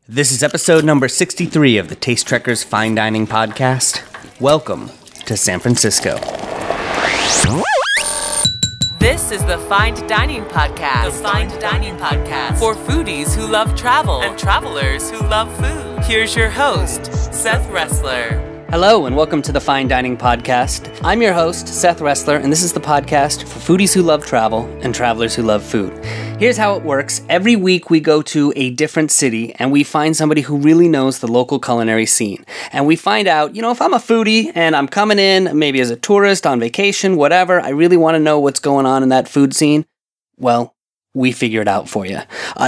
This is episode number 63 of the Taste Trekkers Fine Dining Podcast. Welcome to San Francisco. This is the Fine Dining Podcast. The Fine Dining Podcast. For foodies who love travel and travelers who love food. Here's your host, Seth Ressler. Hello and welcome to the Fine Dining Podcast. I'm your host, Seth Ressler, and this is the podcast for foodies who love travel and travelers who love food. Here's how it works. Every week we go to a different city and we find somebody who really knows the local culinary scene. And we find out, if I'm a foodie and I'm coming in, maybe as a tourist, on vacation, whatever, I really want to know what's going on in that food scene. Well, we figure it out for you.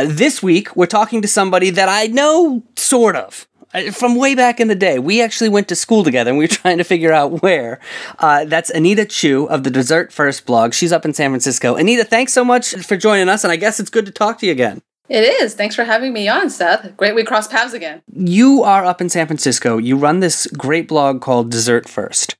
This week, we're talking to somebody that I know, sort of. From way back in the day. We actually went to school together and we were trying to figure out where. That's Anita Chu of the Dessert First blog. She's up in San Francisco. Anita, thanks so much for joining us, and I guess it's good to talk to you again. It is. Thanks for having me on, Seth. Great we crossed paths again. You are up in San Francisco. You run this great blog called Dessert First,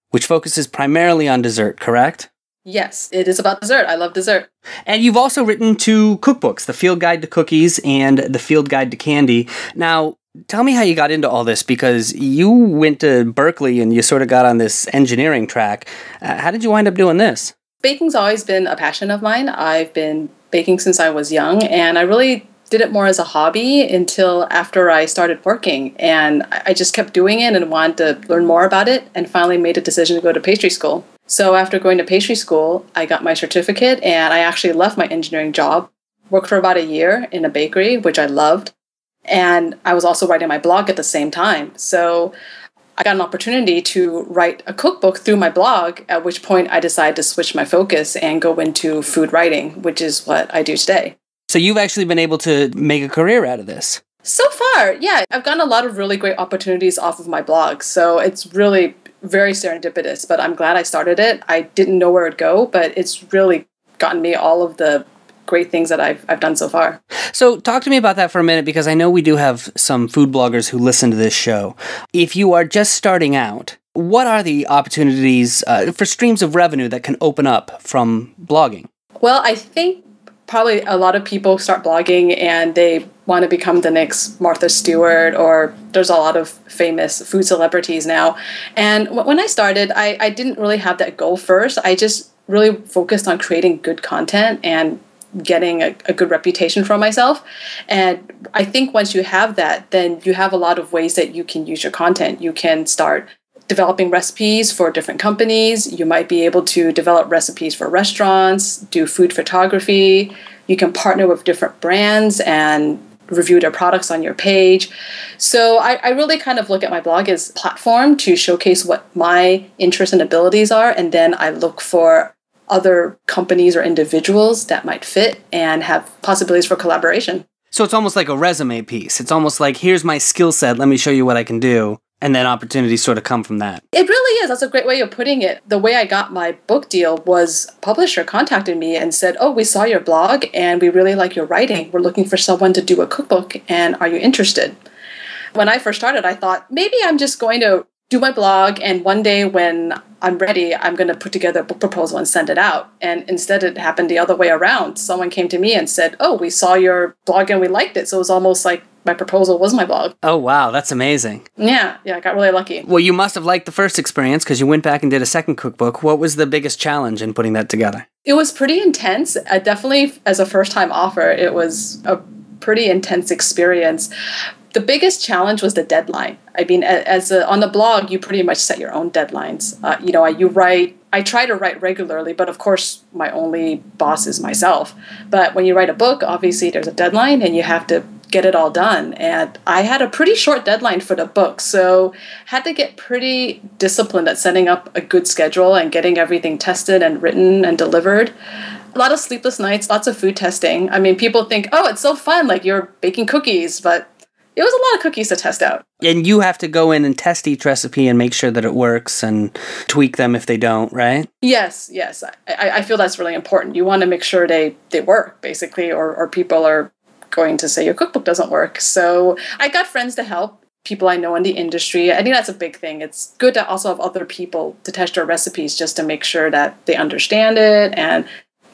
which focuses primarily on dessert, correct? Yes, it is about dessert. I love dessert. And you've also written two cookbooks, The Field Guide to Cookies and The Field Guide to Candy. Now, tell me how you got into all this, because you went to Berkeley and you sort of got on this engineering track. How did you wind up doing this? Baking's always been a passion of mine. I've been baking since I was young, and I really did it more as a hobby until after I started working. And I just kept doing it and wanted to learn more about it, and finally made a decision to go to pastry school. So after going to pastry school, I got my certificate, and I actually left my engineering job, worked for about a year in a bakery, which I loved. And I was also writing my blog at the same time. So I got an opportunity to write a cookbook through my blog, at which point I decided to switch my focus and go into food writing, which is what I do today. So you've actually been able to make a career out of this? So far, yeah. I've gotten a lot of really great opportunities off of my blog. So it's really very serendipitous, but I'm glad I started it. I didn't know where it'd go, but it's really gotten me all of the great things that I've done so far. So talk to me about that for a minute, because I know we do have some food bloggers who listen to this show. If you are just starting out, what are the opportunities for streams of revenue that can open up from blogging? Well, I think probably a lot of people start blogging and they want to become the next Martha Stewart, or there's a lot of famous food celebrities now. And when I started, I didn't really have that goal first. I just really focused on creating good content and getting a good reputation for myself. And I think once you have that, then you have a lot of ways that you can use your content. You can start developing recipes for different companies. You might be able to develop recipes for restaurants, do food photography. You can partner with different brands and review their products on your page. So I really kind of look at my blog as a platform to showcase what my interests and abilities are. And then I look for other companies or individuals that might fit and have possibilities for collaboration. So it's almost like a resume piece. It's almost like, here's my skill set, let me show you what I can do. And then opportunities sort of come from that. It really is. That's a great way of putting it. The way I got my book deal was a publisher contacted me and said, "Oh, we saw your blog and we really like your writing. We're looking for someone to do a cookbook, and are you interested?" When I first started, I thought, maybe I'm just going to do my blog, and one day when I'm ready, I'm going to put together a book proposal and send it out. And instead, it happened the other way around. Someone came to me and said, "Oh, we saw your blog and we liked it." So it was almost like my proposal was my blog. Oh, wow. That's amazing. Yeah, I got really lucky. Well, you must have liked the first experience because you went back and did a second cookbook. What was the biggest challenge in putting that together? It was pretty intense. Definitely, as a first-time author, it was a pretty intense experience. The biggest challenge was the deadline. I mean, on the blog, you pretty much set your own deadlines. I try to write regularly, but of course, my only boss is myself. But when you write a book, obviously there's a deadline and you have to get it all done. And I had a pretty short deadline for the book, so had to get pretty disciplined at setting up a good schedule and getting everything tested and written and delivered. A lot of sleepless nights, lots of food testing. I mean, people think, oh, it's so fun, like you're baking cookies, but it was a lot of cookies to test out. And you have to go in and test each recipe and make sure that it works and tweak them if they don't, right? Yes. I feel that's really important. You want to make sure they work, basically, or people are going to say your cookbook doesn't work. So I got friends to help, people I know in the industry. I think that's a big thing. It's good to also have other people to test your recipes just to make sure that they understand it and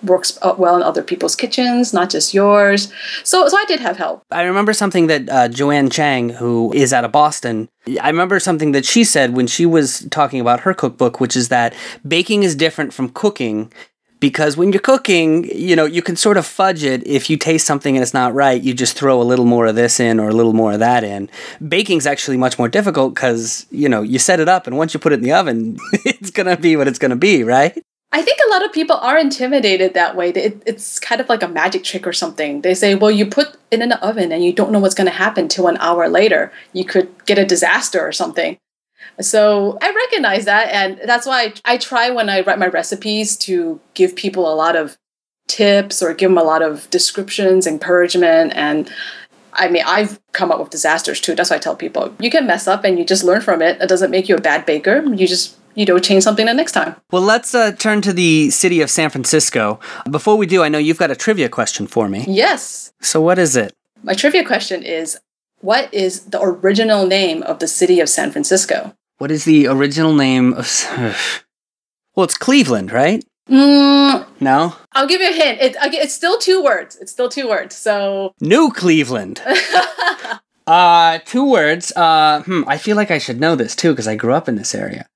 works well in other people's kitchens, not just yours. So I did have help. I remember something that Joanne Chang, who is out of Boston, I remember something that she said when she was talking about her cookbook, which is that baking is different from cooking. Because when you're cooking, you can sort of fudge it. If you taste something and it's not right, you just throw a little more of this in or a little more of that in. Baking's actually much more difficult because, you set it up and once you put it in the oven, it's going to be what it's going to be, right? I think a lot of people are intimidated that way. It's kind of like a magic trick or something. They say, well, you put it in the oven and you don't know what's going to happen till an hour later. You could get a disaster or something. So I recognize that, and that's why I try when I write my recipes to give people a lot of tips or give them a lot of descriptions, encouragement, and I mean, I've come up with disasters too. That's why I tell people, you can mess up and you just learn from it. It doesn't make you a bad baker. You just, change something the next time. Well, let's turn to the city of San Francisco. Before we do, I know you've got a trivia question for me. Yes. So what is it? My trivia question is, what is the original name of the city of San Francisco? What is the original name of... Well, it's Cleveland, right? No? I'll give you a hint. It's still 2 words. So... New Cleveland. 2 words. I feel like I should know this, too, because I grew up in this area.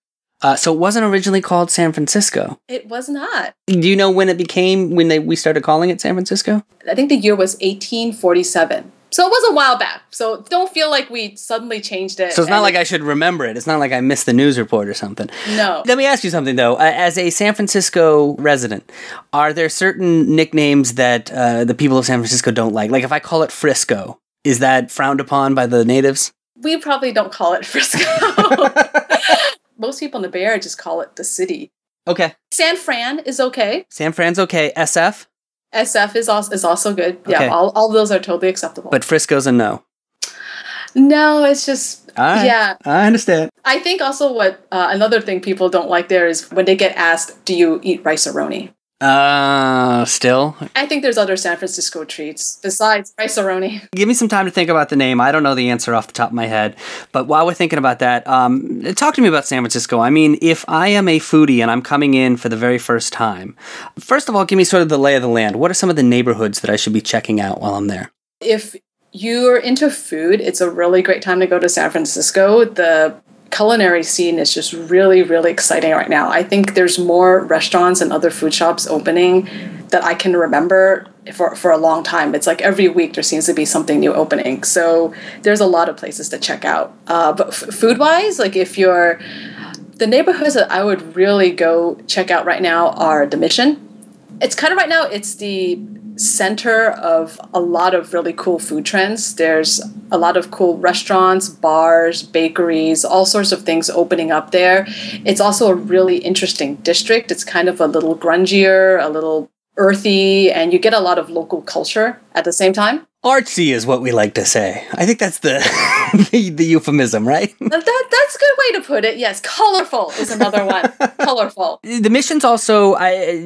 So it wasn't originally called San Francisco. It was not. Do you know when it became, we started calling it San Francisco? I think the year was 1847. So it was a while back. So don't feel like we suddenly changed it. So it's not like I should remember it. It's not like I missed the news report or something. No. Let me ask you something, though. As a San Francisco resident, are there certain nicknames that the people of San Francisco don't like? Like if I call it Frisco, is that frowned upon by the natives? We probably don't call it Frisco. Most people in the Bay Area just call it the city. Okay. San Fran is okay. San Fran's okay. SF? SF is also good. Okay. Yeah, all those are totally acceptable. But Frisco's a no. No, it's just, right. Yeah. I understand. I think also what another thing people don't like there is when they get asked, do you eat rice-a-roni? Still? I think there's other San Francisco treats besides rice-a-roni. Give me some time to think about the name. I don't know the answer off the top of my head. But while we're thinking about that, talk to me about San Francisco. I mean, if I am a foodie and I'm coming in for the very first time, first of all, give me sort of the lay of the land. What are some of the neighborhoods that I should be checking out while I'm there? If you're into food, it's a really great time to go to San Francisco. The culinary scene is just really, really exciting right now. I think there's more restaurants and other food shops opening that I can remember for a long time. It's like every week there seems to be something new opening. So there's a lot of places to check out. But food-wise, like the neighborhoods that I would really go check out right now are the Mission. It's kind of right now, it's the center of a lot of really cool food trends. There's a lot of cool restaurants, bars, bakeries, all sorts of things opening up there. It's also a really interesting district. It's kind of a little grungier, a little earthy, and you get a lot of local culture at the same time. Artsy is what we like to say. I think that's the the euphemism, right? That's a good way to put it. Yes, colorful is another one. Colorful. The Mission's also,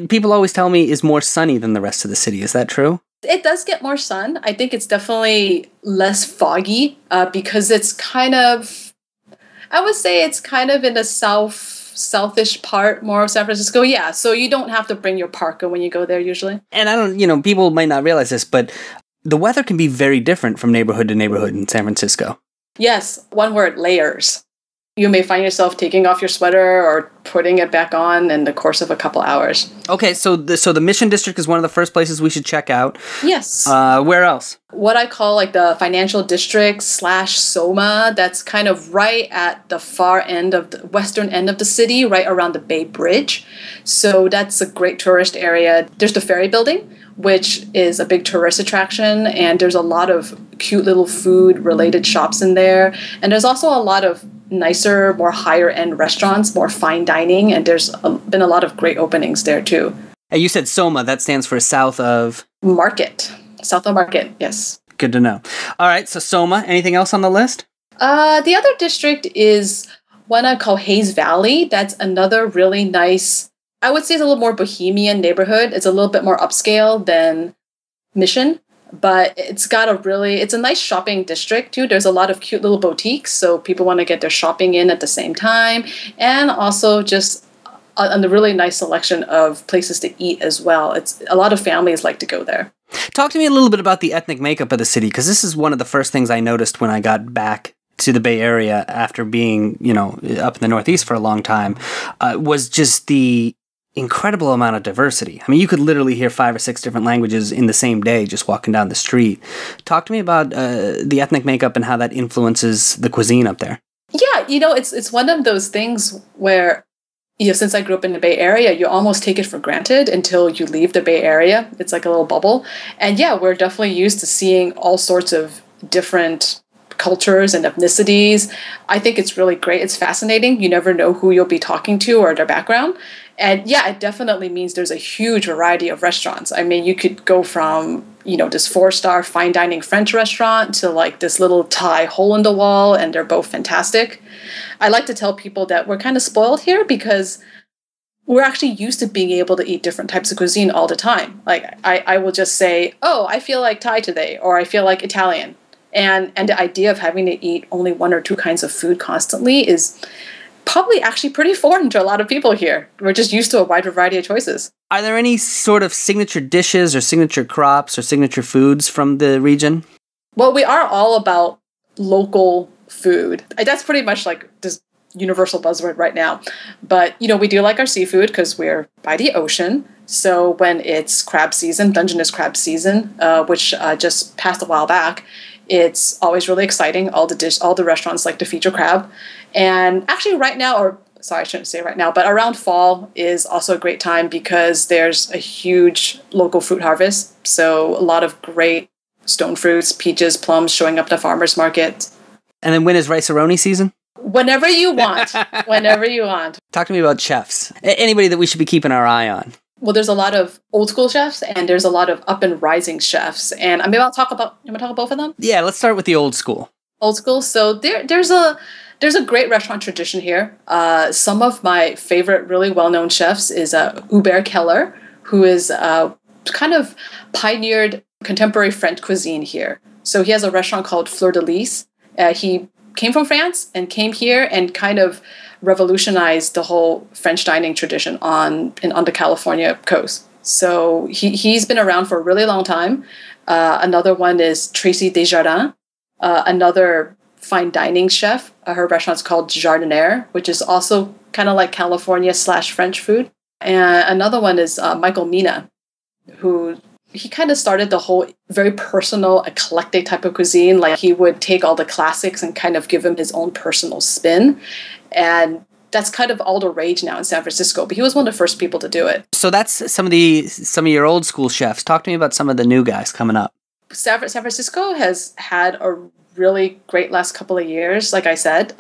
people always tell me, is more sunny than the rest of the city. Is that true? It does get more sun. I think it's definitely less foggy because it's kind of, I would say it's kind of in the southish part more of San Francisco. Yeah, so you don't have to bring your parka when you go there usually. And I don't, people might not realize this, but the weather can be very different from neighborhood to neighborhood in San Francisco. Yes, one word, layers. You may find yourself taking off your sweater or putting it back on in the course of a couple hours. Okay, so the Mission District is one of the first places we should check out. Yes. Where else? What I call like the financial district / SoMa. That's kind of right at the far end of the western end of the city, right around the Bay Bridge. So that's a great tourist area. There's the ferry building, which is a big tourist attraction, and there's a lot of cute little food-related shops in there. And there's also a lot of nicer, more higher-end restaurants, more fine dining, and there's been a lot of great openings there, too. You said SoMa. That stands for South of... Market. South of Market, yes. Good to know. All right, so SoMa. Anything else on the list? The other district is one I call Hayes Valley. That's another really nice... I would say it's a little more bohemian neighborhood. It's a little bit more upscale than Mission, but it's a nice shopping district too. There's a lot of cute little boutiques, so people want to get their shopping in at the same time. And also just a really nice selection of places to eat as well. It's a lot of families like to go there. Talk to me a little bit about the ethnic makeup of the city, because this is one of the first things I noticed when I got back to the Bay Area after being, up in the Northeast for a long time, was just the incredible amount of diversity. I mean, you could literally hear 5 or 6 different languages in the same day just walking down the street. Talk to me about the ethnic makeup and how that influences the cuisine up there. Yeah, it's one of those things where, since I grew up in the Bay Area, you almost take it for granted until you leave the Bay Area. It's like a little bubble. And yeah, we're definitely used to seeing all sorts of different cultures and ethnicities. I think it's really great. It's fascinating. You never know who you'll be talking to or their background. And yeah, it definitely means there's a huge variety of restaurants. I mean, you could go from, this 4-star fine dining French restaurant to like this little Thai hole in the wall, and they're both fantastic. I like to tell people that we're kind of spoiled here because we're actually used to being able to eat different types of cuisine all the time. Like I will just say, oh, I feel like Thai today, or I feel like Italian. And the idea of having to eat only 1 or 2 kinds of food constantly is probably actually pretty foreign to a lot of people here. We're just used to a wider variety of choices. Are there any sort of signature dishes or signature crops or signature foods from the region? Well, we are all about local food. That's pretty much like this universal buzzword right now. But, we do like our seafood because we're by the ocean. So when it's crab season, Dungeness crab season, which just passed a while back, it's always really exciting. All the restaurants like to feature crab. And actually right now, I shouldn't say right now, but around fall is also a great time because there's a huge local fruit harvest. So a lot of great stone fruits, peaches, plums showing up at the farmers market. And then when is rice-a-roni season? Whenever you want. Whenever you want. Talk to me about chefs. Anybody that we should be keeping our eye on. Well, there's a lot of old school chefs and there's a lot of up and rising chefs. And I'm about to talk about, you want to talk about both of them? Yeah, let's start with the old school. Old school. So there's a great restaurant tradition here. Some of my favorite really well-known chefs is Hubert Keller, who is kind of pioneered contemporary French cuisine here. So he has a restaurant called Fleur de Lys. He came from France and came here and kind of revolutionized the whole French dining tradition on the California coast. So he's been around for a really long time. Another one is Tracy Desjardins, another fine dining chef. Her restaurant's called Jardiniere, which is also kind of like California/French food. And another one is Michael Mina, who he kind of started the whole very personal, eclectic type of cuisine. Like he would take all the classics and kind of give him his own personal spin. And that's kind of all the rage now in San Francisco. But he was one of the first people to do it. So that's some of your old school chefs. Talk to me about some of the new guys coming up. San Francisco has had a really great last couple of years. Like I said,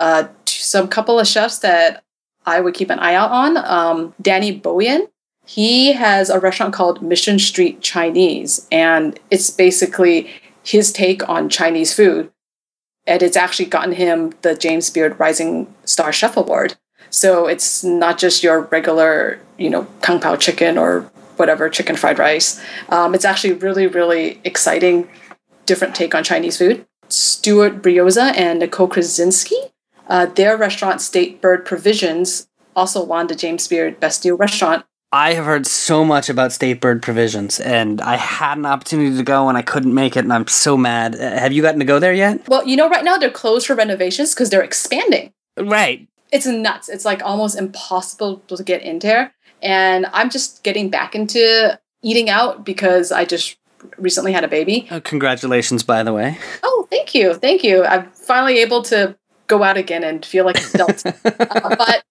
some couple of chefs that I would keep an eye out on. Danny Boyan. He has a restaurant called Mission Street Chinese, and it's basically his take on Chinese food. And it's actually gotten him the James Beard Rising Star Chef Award. So it's not just your regular, Kung Pao chicken or whatever, chicken fried rice. It's actually really, really exciting, different take on Chinese food. Stuart Brioza and Nicole Krasinski, their restaurant, State Bird Provisions, also won the James Beard Best New Restaurant. I have heard so much about State Bird Provisions, and I had an opportunity to go, and I couldn't make it, and I'm so mad. Have you gotten to go there yet? Well, right now they're closed for renovations because they're expanding. Right. It's nuts. It's like almost impossible to get in there. And I'm just getting back into eating out because I just recently had a baby. Congratulations, by the way. Oh, thank you. Thank you. I'm finally able to go out again and feel like an adult. But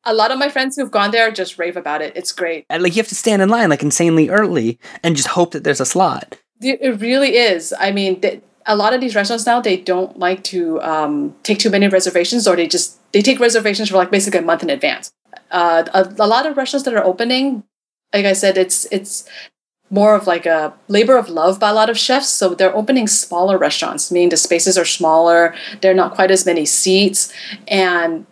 a lot of my friends who've gone there just rave about it. It's great. And you have to stand in line insanely early and just hope that there's a slot. It really is. I mean, a lot of these restaurants now, they don't like to take too many reservations, or they take reservations for basically a month in advance. A lot of restaurants that are opening, like I said, it's more of like a labor of love by a lot of chefs. So they're opening smaller restaurants, meaning the spaces are smaller. There are not quite as many seats. And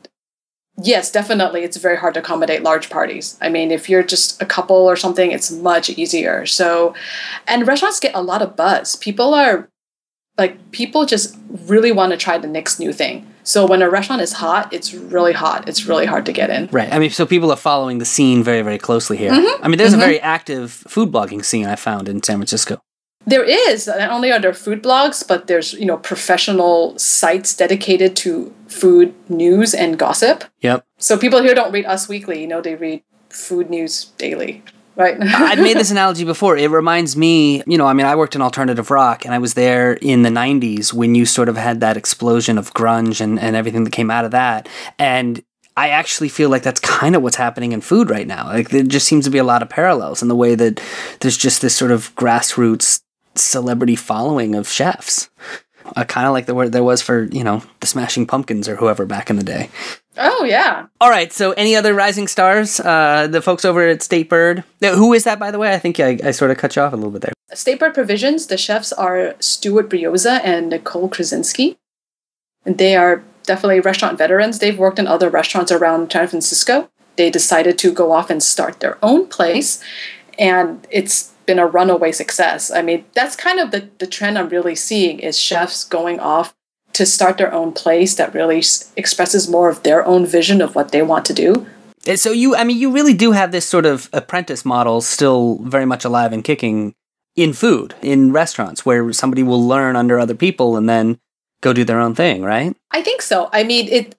yes, definitely, it's very hard to accommodate large parties. I mean, if you're just a couple or something, it's much easier. So, and restaurants get a lot of buzz. People are Like, people just really want to try the next new thing. So when a restaurant is hot, it's really hot. It's really hard to get in. Right. I mean, so people are following the scene very, very closely here. I mean, there's a very active food blogging scene I found in San Francisco. There is. Not only are there food blogs, but there's, professional sites dedicated to food news and gossip. Yep. So people here don't read Us Weekly. They read Food News Daily. Right. I've made this analogy before. It reminds me, I worked in alternative rock, and I was there in the 90s when you sort of had that explosion of grunge and everything that came out of that. And I actually feel like that's kind of what's happening in food right now. Like, there just seems to be a lot of parallels in the way that there's just this sort of grassroots celebrity following of chefs. Kind of like there was for, the Smashing Pumpkins or whoever back in the day. Oh, yeah. All right. So any other rising stars? The folks over at State Bird. Who is that, by the way? I think I sort of cut you off a little bit there. State Bird Provisions, the chefs are Stuart Brioza and Nicole Krasinski. And they are definitely restaurant veterans. They've worked in other restaurants around San Francisco. They decided to go off and start their own place. And it's been a runaway success. I mean, that's kind of the trend I'm really seeing is chefs going off to start their own place that really expresses more of their own vision of what they want to do. So you really do have this sort of apprentice model still very much alive and kicking in food, in restaurants, where somebody will learn under other people and then go do their own thing, right? I think so. I mean,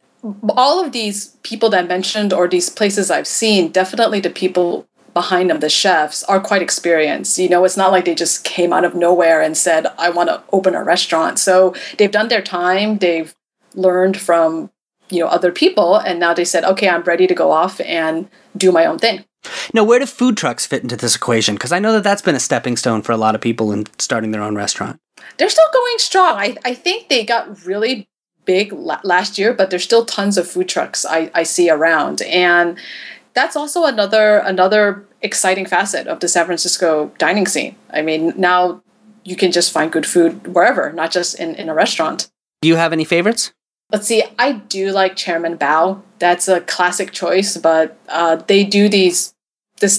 all of these people that I mentioned or these places I've seen, definitely the people behind them, the chefs, are quite experienced. It's not like they just came out of nowhere and said, I want to open a restaurant. So they've done their time. They've learned from, other people. And now they said, okay, I'm ready to go off and do my own thing. Now, where do food trucks fit into this equation? Because I know that that's been a stepping stone for a lot of people in starting their own restaurant. They're still going strong. I think they got really big last year, but there's still tons of food trucks I see around. And that's also another exciting facet of the San Francisco dining scene. I mean, now you can just find good food wherever, not just in a restaurant. Do you have any favorites? Let's see. I do like Chairman Bao. That's a classic choice, but they do this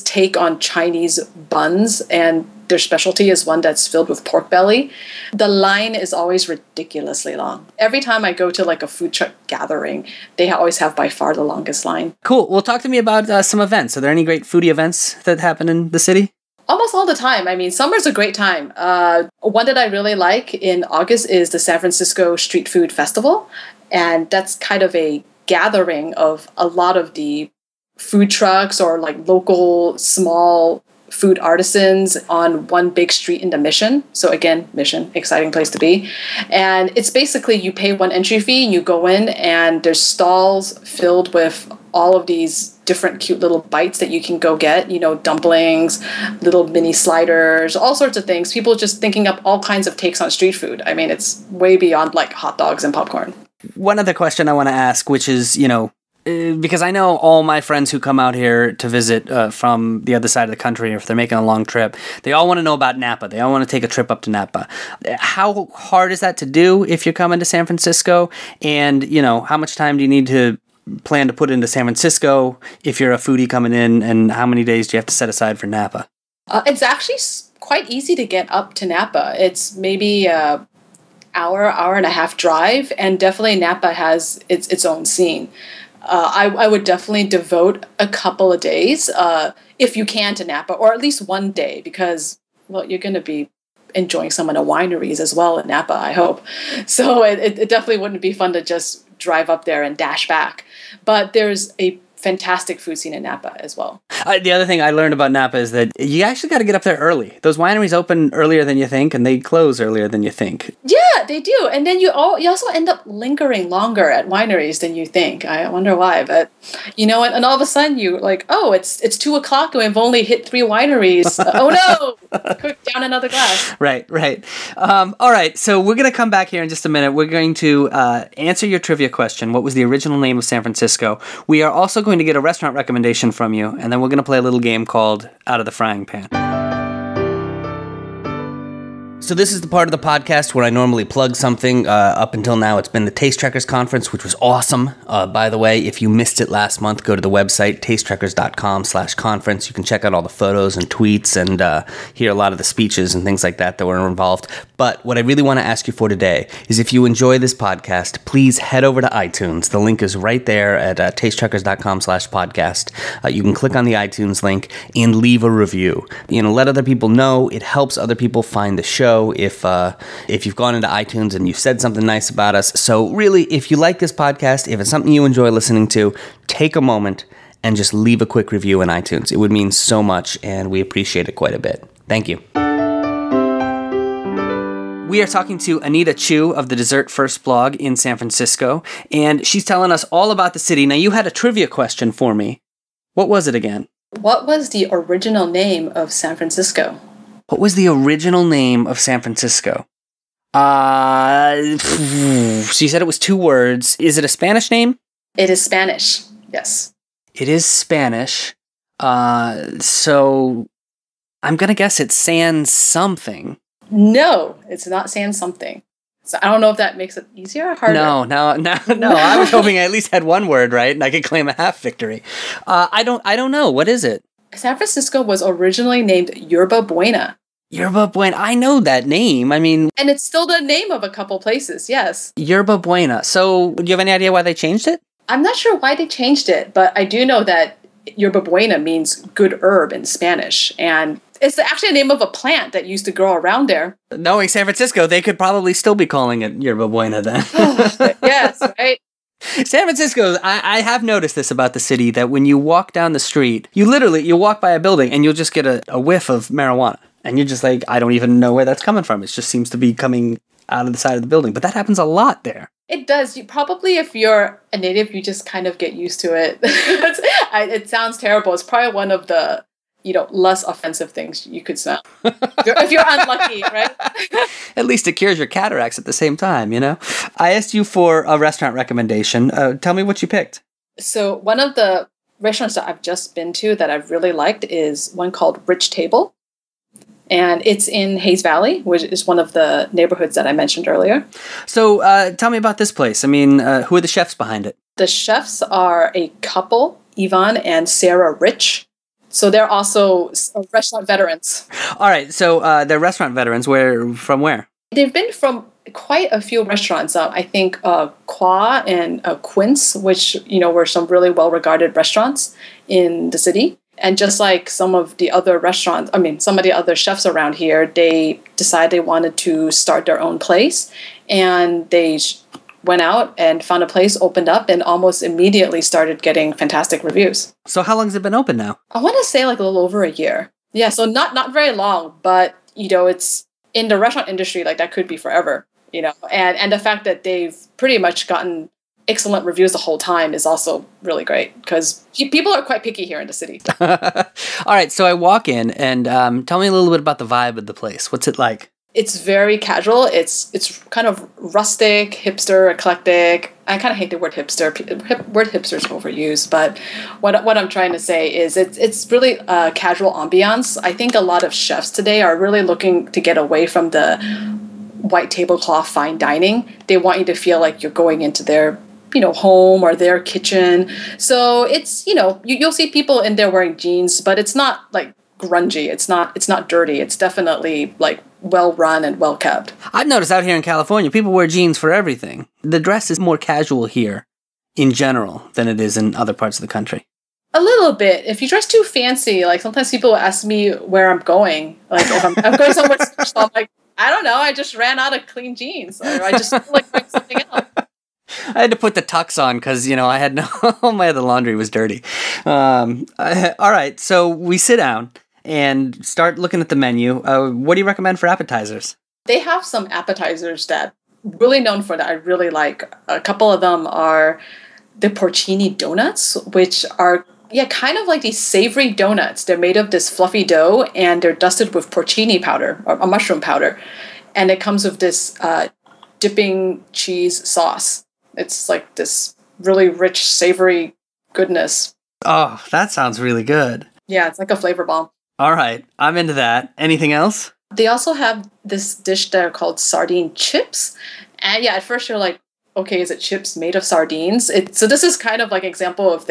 take on Chinese buns, and their specialty is one that's filled with pork belly. The line is always ridiculously long. Every time I go to like a food truck gathering, they always have by far the longest line. Cool. Well, talk to me about some events. Are there any great foodie events that happen in the city? Almost all the time. I mean, summer's a great time. One that I really like in August is the San Francisco Street Food Festival. And that's kind of a gathering of a lot of the food trucks or like local small food artisans on one big street in the Mission. So again, Mission, exciting place to be. And it's basically you pay one entry fee and you go in and there's stalls filled with all of these different cute little bites that you can go get, dumplings, little mini sliders, all sorts of things. People just thinking up all kinds of takes on street food. I mean, it's way beyond like hot dogs and popcorn. One other question I want to ask, which is, because I know all my friends who come out here to visit from the other side of the country, or if they're making a long trip, they all want to know about Napa. They all want to take a trip up to Napa. How hard is that to do if you're coming to San Francisco? And, how much time do you need to plan to put into San Francisco if you're a foodie coming in? And how many days do you have to set aside for Napa? It's actually quite easy to get up to Napa. It's maybe hour and a half drive, and definitely Napa has its own scene. I would definitely devote a couple of days, if you can, to Napa, or at least one day, because, well, you're going to be enjoying some of the wineries as well in Napa, I hope. So it definitely wouldn't be fun to just drive up there and dash back. But there's a fantastic food scene in Napa as well. The other thing I learned about Napa is that you actually got to get up there early. Those wineries open earlier than you think, and they close earlier than you think. Yeah, they do. And then you also end up lingering longer at wineries than you think. I wonder why, but and all of a sudden you're like, oh, it's 2:00 and we've only hit 3 wineries. Oh no! Quick, down another glass. Right. All right, so we're going to come back here in just a minute. We're going to answer your trivia question. What was the original name of San Francisco? We are also going to get a restaurant recommendation from you, and then we're going to play a little game called Out of the Frying Pan. So this is the part of the podcast where I normally plug something. Up until now, it's been the Taste Trekkers Conference, which was awesome. By the way, if you missed it last month, go to the website, tastetrekkers.com/conference. You can check out all the photos and tweets and hear a lot of the speeches and things like that were involved. But what I really want to ask you for today is if you enjoy this podcast, please head over to iTunes. The link is right there at tastetrekkers.com/podcast. You can click on the iTunes link and leave a review. Let other people know. It helps other people find the show. If you've gone into iTunes and you've said something nice about us. So really, if you like this podcast, if it's something you enjoy listening to, take a moment and just leave a quick review in iTunes. It would mean so much, and we appreciate it quite a bit. Thank you. We are talking to Anita Chu of the Dessert First blog in San Francisco, and she's telling us all about the city. Now, you had a trivia question for me. What was it again? What was the original name of San Francisco? What was the original name of San Francisco? So you said it was 2 words. Is it a Spanish name? It is Spanish, yes. It is Spanish. So I'm going to guess it's San something. No, it's not San something. So I don't know if that makes it easier or harder. No. I was hoping I at least had 1 word right and I could claim a half victory. I don't know. What is it? San Francisco was originally named Yerba Buena. Yerba Buena. I know that name. And it's still the name of a couple places, yes. Yerba Buena. So do you have any idea why they changed it? I'm not sure why they changed it, but I do know that Yerba Buena means good herb in Spanish. And it's actually a name of a plant that used to grow around there. Knowing San Francisco, they could probably still be calling it Yerba Buena then. Yes, right? San Francisco, I have noticed this about the city, that when you walk down the street, you walk by a building and you'll just get a whiff of marijuana. And you're just like, I don't even know where that's coming from. It just seems to be coming out of the side of the building. But that happens a lot there. It does. You probably, if you're a native, you just kind of get used to it. It sounds terrible. It's probably one of the less offensive things you could smell. if you're unlucky, right? At least it cures your cataracts at the same time, I asked you for a restaurant recommendation. Tell me what you picked. So one of the restaurants that I've just been to that I've really liked is one called Rich Table. And it's in Hayes Valley, which is one of the neighborhoods that I mentioned earlier. So tell me about this place. Who are the chefs behind it? The chefs are a couple, Yvonne and Sarah Rich. So they're also restaurant veterans. All right. So they're restaurant veterans. From where? They've been from quite a few restaurants. I think Qua and Quince, which, were some really well-regarded restaurants in the city. And just like some of the other chefs around here, they decided they wanted to start their own place. And they went out and found a place, opened up, and almost immediately started getting fantastic reviews. So how long has it been open now? I want to say like a little over a year. Yeah, so not very long, but, it's in the restaurant industry, like that could be forever, And the fact that they've pretty much gotten excellent reviews the whole time is also really great because people are quite picky here in the city. All right, so I walk in and tell me a little bit about the vibe of the place. What's it like? It's very casual. It's kind of rustic, hipster, eclectic. I kind of hate the word hipster. Word hipster is overused, but what I'm trying to say is it's really a casual ambiance. I think a lot of chefs today are really looking to get away from the white tablecloth fine dining. They want you to feel like you're going into their home or their kitchen. So it's, you'll see people in there wearing jeans, but it's not like grungy. It's not dirty. It's definitely like well run and well kept. I've noticed out here in California, people wear jeans for everything. The dress is more casual here in general than it is in other parts of the country. A little bit. If you dress too fancy, like sometimes people ask me where I'm going. Like if I'm going somewhere special, I'm like, I don't know. I just ran out of clean jeans. Or I just feel like doing something else. I had to put the tux on because, I had all my other laundry was dirty. All right, so we sit down and start looking at the menu. What do you recommend for appetizers? They have some appetizers that really known for that I really like. A couple of them are the porcini donuts, which are kind of like these savory donuts. They're made of this fluffy dough and they're dusted with porcini powder, or a mushroom powder. And it comes with this dipping cheese sauce. It's like this really rich, savory goodness. Oh, that sounds really good. Yeah, it's like a flavor bomb. All right, I'm into that. Anything else? They also have this dish there called sardine chips. And yeah, at first you're like, okay, is it chips made of sardines? So this is kind of like an example of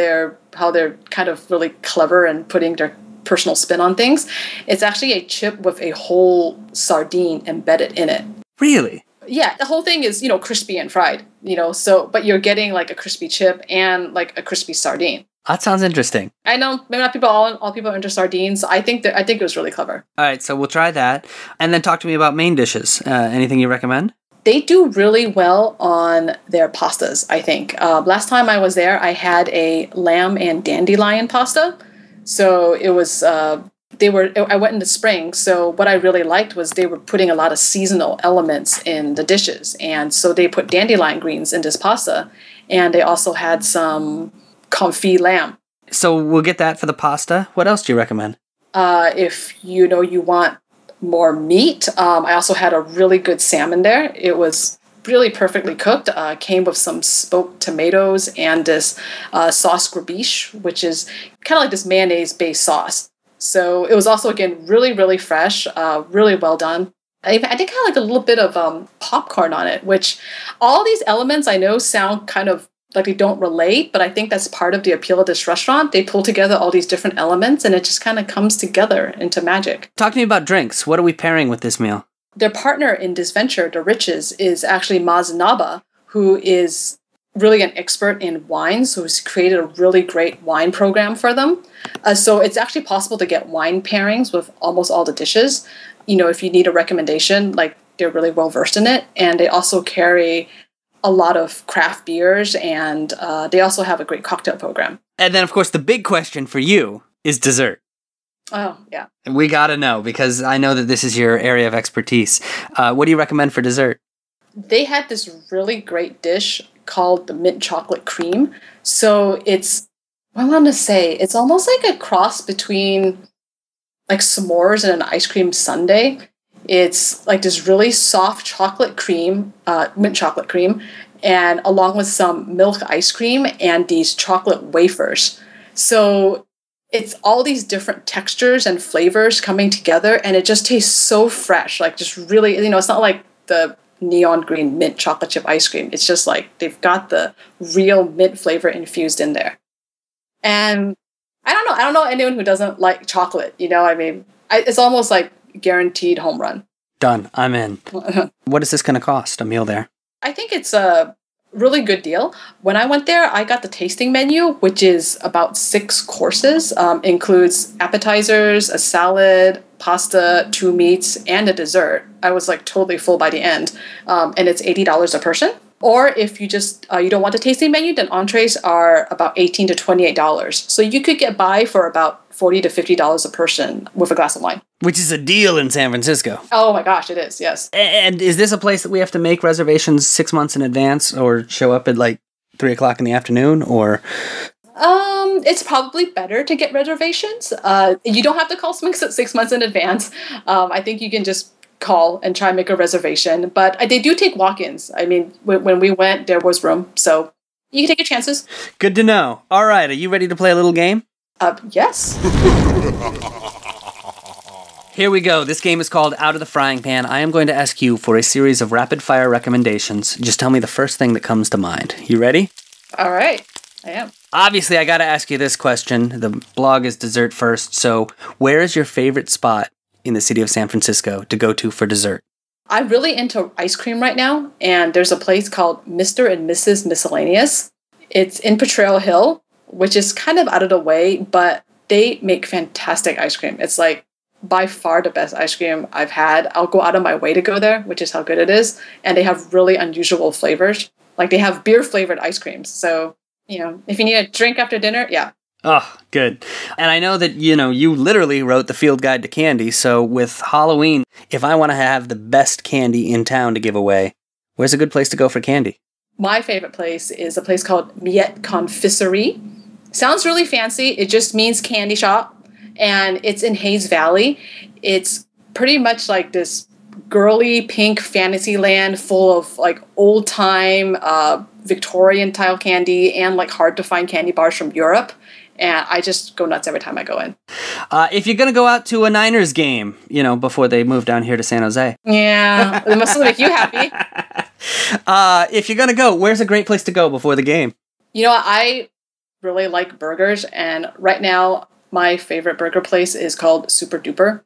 how they're kind of really clever and putting their personal spin on things. It's actually a chip with a whole sardine embedded in it. Really? Yeah, the whole thing is, crispy and fried, but you're getting like a crispy chip and like a crispy sardine. That sounds interesting. I know maybe not all people are into sardines. I think it was really clever. All right, so we'll try that. And then talk to me about main dishes. Anything you recommend? They do really well on their pastas, I think. Last time I was there, I had a lamb and dandelion pasta. So it was, I went in the spring. So what I really liked was they were putting a lot of seasonal elements in the dishes. And so they put dandelion greens in this pasta. And they also had some confit lamb. So we'll get that for the pasta. What else do you recommend? If you want more meat, I also had a really good salmon there. It was really perfectly cooked. Came with some smoked tomatoes and this sauce gribiche, which is kind of like this mayonnaise-based sauce. So it was also, again, really, really fresh, really well done. I think I had like a little bit of popcorn on it, which all these elements I know sound kind of like they don't relate, but I think that's part of the appeal of this restaurant. They pull together all these different elements and it just kind of comes together into magic. Talk to me about drinks. What are we pairing with this meal? Their partner in this venture, the Riches, is actually Napa, who is really an expert in wines, who's created a really great wine program for them. So it's actually possible to get wine pairings with almost all the dishes. If you need a recommendation, like they're really well versed in it. And they also carry a lot of craft beers, and they also have a great cocktail program. And then, of course, the big question for you is dessert. Oh, yeah. We gotta know, because I know that this is your area of expertise. What do you recommend for dessert? They had this really great dish called the mint chocolate cream. So it's almost like a cross between like s'mores and an ice cream sundae. It's like this really soft chocolate cream, mint chocolate cream, and along with some milk ice cream and these chocolate wafers. So it's all these different textures and flavors coming together, and it just tastes so fresh. Like just really, it's not like the neon green mint chocolate chip ice cream. It's just like they've got the real mint flavor infused in there. And I don't know anyone who doesn't like chocolate. It's almost like guaranteed home run. Done. I'm in. What is this going to cost, a meal there? I think it's a really good deal. When I went there, I got the tasting menu, which is about 6 courses. Includes appetizers, a salad, pasta, 2 meats, and a dessert. I was like totally full by the end. And it's $80 a person. Or if you just you don't want the tasting menu, then entrees are about $18 to $28. So you could get by for about $40 to $50 a person with a glass of wine. Which is a deal in San Francisco. Oh my gosh, it is, yes. And is this a place that we have to make reservations 6 months in advance or show up at like 3 o'clock in the afternoon or... It's probably better to get reservations. You don't have to call 6 months in advance. I think you can just call and try and make a reservation. But they do take walk-ins. I mean, when we went, there was room. So you can take your chances. Good to know. All right. Are you ready to play a little game? Yes. Here we go. This game is called Out of the Frying Pan. I am going to ask you for a series of rapid-fire recommendations. Just tell me the first thing that comes to mind. You ready? All right. I am. Obviously, I got to ask you this question. The blog is dessert first. So where is your favorite spot in the city of San Francisco to go to for dessert? I'm really into ice cream right now, and there's a place called Mr. and Mrs. Miscellaneous. It's in Potrero Hill, which is kind of out of the way, but they make fantastic ice cream. It's like by far the best ice cream I've had. I'll go out of my way to go there, which is how good it is. And they have really unusual flavors. Like they have beer flavored ice creams. So, if you need a drink after dinner, yeah. Oh, good. And I know that, you literally wrote the field guide to candy. So with Halloween, if I want to have the best candy in town to give away, where's a good place to go for candy? My favorite place is a place called Miette Confiserie. Sounds really fancy. It just means candy shop. And it's in Hayes Valley. It's pretty much like this girly pink fantasy land full of like old time Victorian style candy and like hard to find candy bars from Europe. and I just go nuts every time I go in. If you're going to go out to a Niners game, before they move down here to San Jose. Yeah, it must make you happy. If you're going to go, where's a great place to go before the game? I really like burgers, and right now my favorite burger place is called Super Duper.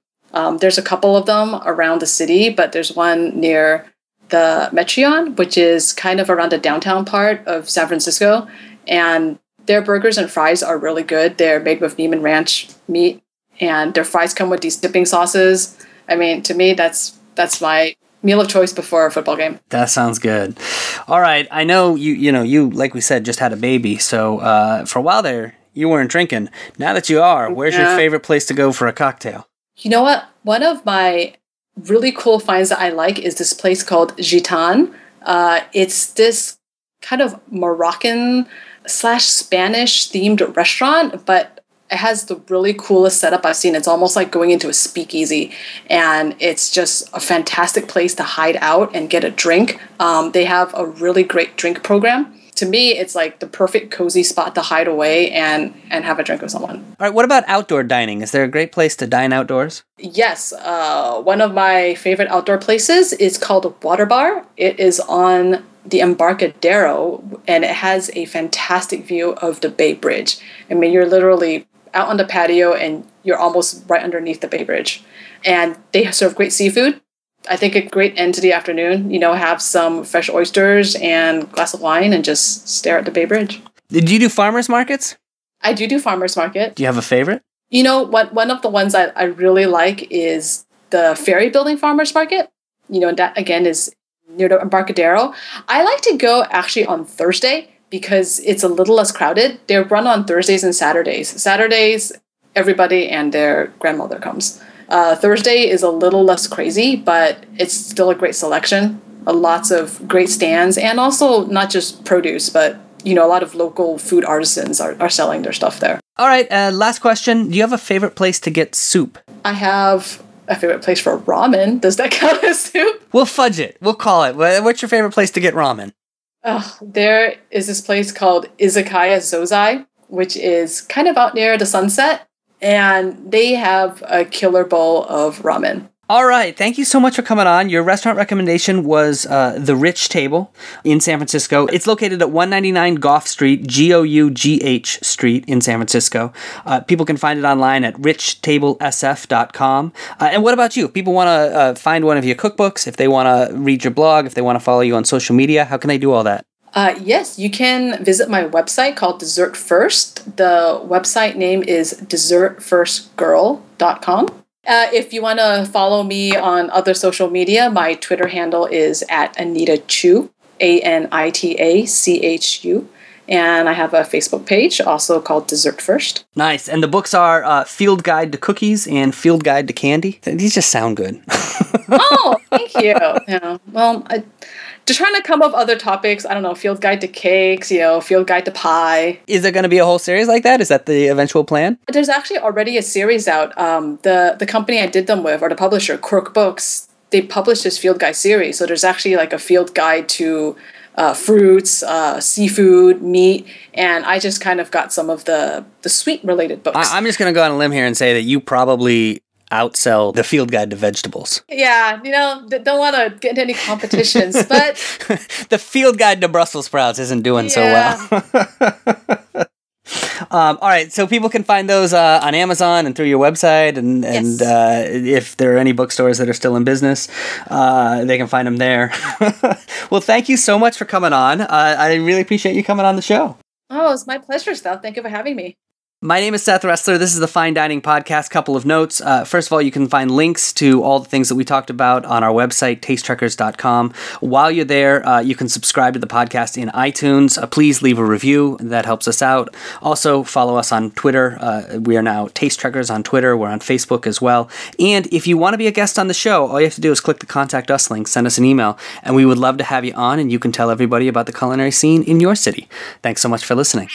There's a couple of them around the city, but there's one near the Metreon, which is kind of around the downtown part of San Francisco, and their burgers and fries are really good. They're made with Neiman Ranch meat, and their fries come with these dipping sauces. I mean, to me, that's my meal of choice before a football game. That sounds good. All right. I know you, like we said, just had a baby. So for a while there, you weren't drinking. Now that you are, where's your favorite place to go for a cocktail? You know what? One of my really cool finds that I like is this place called Gitan. It's this kind of Moroccan / Spanish themed restaurant, but it has the really coolest setup I've seen. It's almost like going into a speakeasy, and it's just a fantastic place to hide out and get a drink. They have a really great drink program. To me, it's like the perfect cozy spot to hide away and have a drink with someone. All right, what about outdoor dining? Is there a great place to dine outdoors? Yes. One of my favorite outdoor places is called Water Bar. It is on the Embarcadero, and it has a fantastic view of the Bay Bridge. I mean, you're literally out on the patio and you're almost right underneath the Bay Bridge. And they serve great seafood. I think a great end to the afternoon, have some fresh oysters and a glass of wine and just stare at the Bay Bridge. Did you do farmers markets? I do farmers market. Do you have a favorite? One of the ones that I really like is the Ferry Building Farmers Market. That again is near the Embarcadero. I like to go actually on Thursday because it's a little less crowded. They're run on Thursdays and Saturdays. Saturdays, everybody and their grandmother comes. Thursday is a little less crazy, but it's still a great selection. Lots of great stands, and also not just produce, but a lot of local food artisans are selling their stuff there. All right, last question. Do you have a favorite place to get soup? I have a favorite place for ramen. Does that count as soup? We'll fudge it. We'll call it. What's your favorite place to get ramen? There is this place called Izakaya Zozai, which is kind of out near the Sunset, and they have a killer bowl of ramen. All right. Thank you so much for coming on. Your restaurant recommendation was The Rich Table in San Francisco. It's located at 199 Gough Street, Gough Street in San Francisco. People can find it online at richtablesf.com. And what about you? If people want to find one of your cookbooks, if they want to read your blog, if they want to follow you on social media, how can they do all that? Yes, you can visit my website called Dessert First. The website name is dessertfirstgirl.com. If you want to follow me on other social media, my Twitter handle is at Anita Chu, ANITACHU. And I have a Facebook page also called Dessert First. Nice. And the books are Field Guide to Cookies and Field Guide to Candy. These just sound good. Oh, thank you. Well, just trying to come up with other topics. I don't know, Field Guide to Cakes, Field Guide to Pie. Is there going to be a whole series like that? Is that the eventual plan? There's actually already a series out. The company I did them with, or the publisher, Cookbooks, they published this Field Guide series. So there's actually like a field guide to fruits, seafood, meat, and I just kind of got some of the sweet-related books. I'm just going to go on a limb here and say that you probably outsell the Field Guide to Vegetables. Yeah, don't want to get into any competitions, but the Field Guide to Brussels sprouts isn't doing so well. All right, so people can find those on Amazon and through your website, and yes. If there are any bookstores that are still in business, they can find them there. Well, thank you so much for coming on. I really appreciate you coming on the show. Oh, it's my pleasure, Steph. Thank you for having me. My name is Seth Ressler. This is the Fine Dining Podcast. Couple of notes. First of all, you can find links to all the things that we talked about on our website, tastecheckers.com. While you're there, you can subscribe to the podcast in iTunes. Please leave a review. That helps us out. Also, follow us on Twitter. We are now Taste Checkers on Twitter. We're on Facebook as well. And if you want to be a guest on the show, all you have to do is click the Contact Us link, send us an email, and we would love to have you on, and you can tell everybody about the culinary scene in your city. Thanks so much for listening.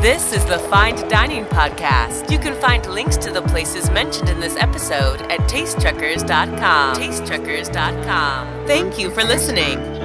This is the Fine Dining Podcast. You can find links to the places mentioned in this episode at tastecheckers.com. Tastecheckers.com. Thank you for listening.